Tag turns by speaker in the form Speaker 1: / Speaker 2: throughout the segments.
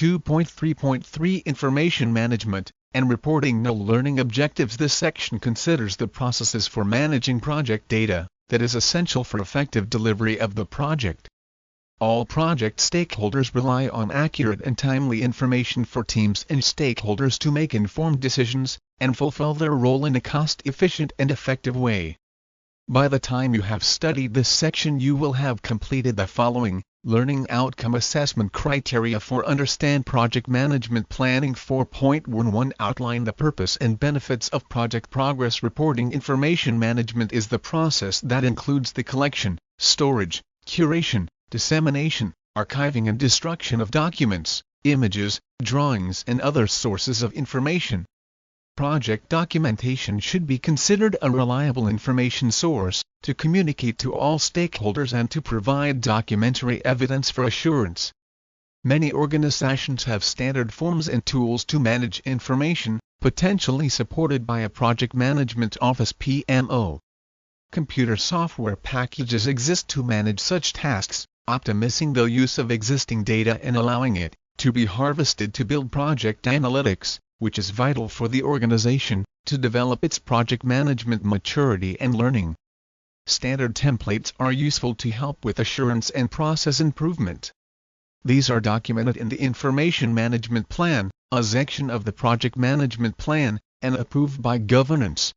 Speaker 1: 2.3.3 Information Management and Reporting No Learning Objectives. This section considers the processes for managing project data that is essential for effective delivery of the project. All project stakeholders rely on accurate and timely information for teams and stakeholders to make informed decisions and fulfill their role in a cost-efficient and effective way. By the time you have studied this section, you will have completed the following: Learning Outcome Assessment Criteria for Understand Project Management Planning. 4.11 Outline the purpose and benefits of project progress reporting. Information management is the process that includes the collection, storage, curation, dissemination, archiving and destruction of documents, images, drawings and other sources of information. Project documentation should be considered a reliable information source to communicate to all stakeholders and to provide documentary evidence for assurance. Many organizations have standard forms and tools to manage information, potentially supported by a project management office (PMO). Computer software packages exist to manage such tasks, optimizing the use of existing data and allowing it to be harvested to build project analytics, which is vital for the organization to develop its project management maturity and learning. Standard templates are useful to help with assurance and process improvement. These are documented in the Information Management Plan, a section of the Project Management Plan, and approved by governance.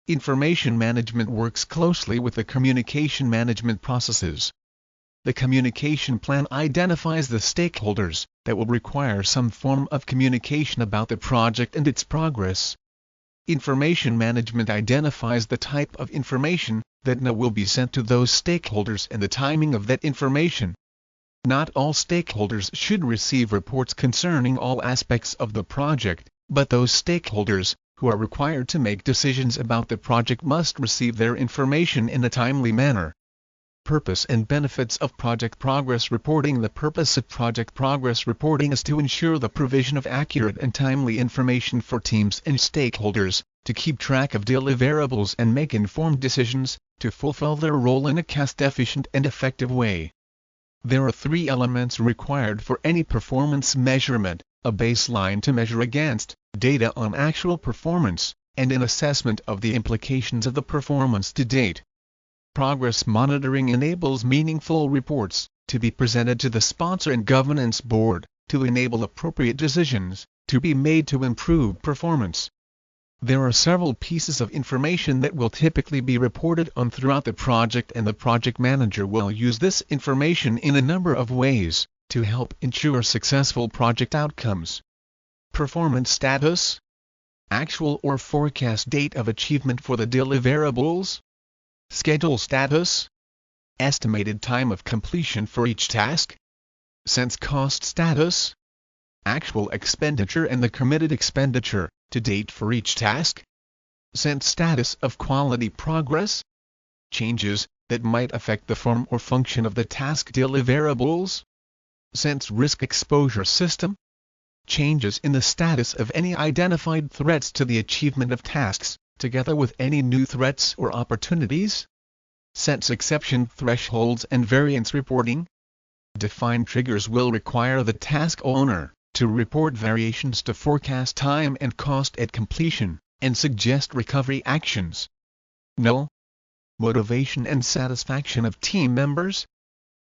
Speaker 1: Information management works closely with the communication management processes. The communication plan identifies the stakeholders that will require some form of communication about the project and its progress. Information management identifies the type of information that will be sent to those stakeholders and the timing of that information. Not all stakeholders should receive reports concerning all aspects of the project, but those stakeholders who are required to make decisions about the project must receive their information in a timely manner. Purpose and benefits of project progress reporting. The purpose of project progress reporting is to ensure the provision of accurate and timely information for teams and stakeholders, to keep track of deliverables and make informed decisions, to fulfill their role in a cost-efficient and effective way. There are 3 elements required for any performance measurement: a baseline to measure against, data on actual performance, and an assessment of the implications of the performance to date. Progress monitoring enables meaningful reports to be presented to the sponsor and governance board, to enable appropriate decisions to be made to improve performance. There are several pieces of information that will typically be reported on throughout the project, and the project manager will use this information in a number of ways to help ensure successful project outcomes. Performance status, actual or forecast date of achievement for the deliverables, schedule status, estimated time of completion for each task, sense cost status, actual expenditure and the committed expenditure to date for each task, sense status of quality progress, changes that might affect the form or function of the task deliverables, sense risk exposure system, changes in the status of any identified threats to the achievement of tasks, together with any new threats or opportunities, sense exception thresholds and variance reporting. Defined triggers will require the task owner to report variations to forecast time and cost at completion, and suggest recovery actions. No. Motivation and satisfaction of team members,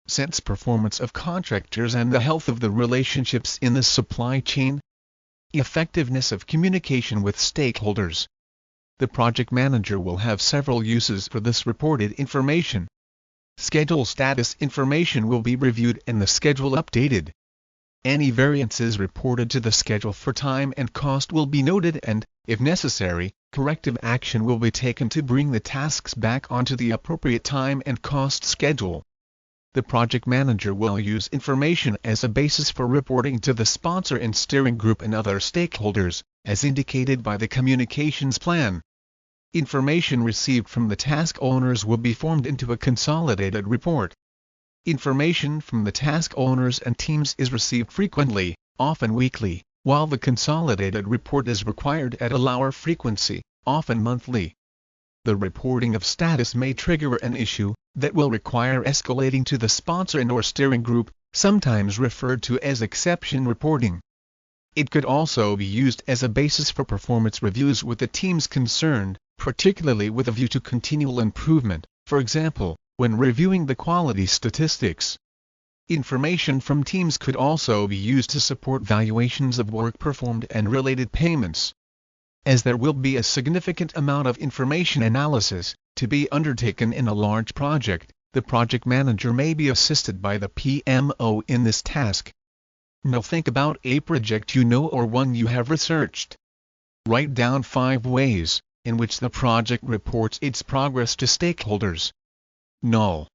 Speaker 1: sense performance of contractors and the health of the relationships in the supply chain, effectiveness of communication with stakeholders. The project manager will have several uses for this reported information. Schedule status information will be reviewed and the schedule updated. Any variances reported to the schedule for time and cost will be noted and, if necessary, corrective action will be taken to bring the tasks back onto the appropriate time and cost schedule. The project manager will use information as a basis for reporting to the sponsor and steering group and other stakeholders, as indicated by the communications plan. Information received from the task owners will be formed into a consolidated report. Information from the task owners and teams is received frequently, often weekly, while the consolidated report is required at a lower frequency, often monthly. The reporting of status may trigger an issue that will require escalating to the sponsor and/or steering group, sometimes referred to as exception reporting. It could also be used as a basis for performance reviews with the teams concerned, particularly with a view to continual improvement, for example, when reviewing the quality statistics. Information from teams could also be used to support valuations of work performed and related payments. As there will be a significant amount of information analysis to be undertaken in a large project, the project manager may be assisted by the PMO in this task. Now think about a project you know or one you have researched. Write down 5 ways in which the project reports its progress to stakeholders. Null.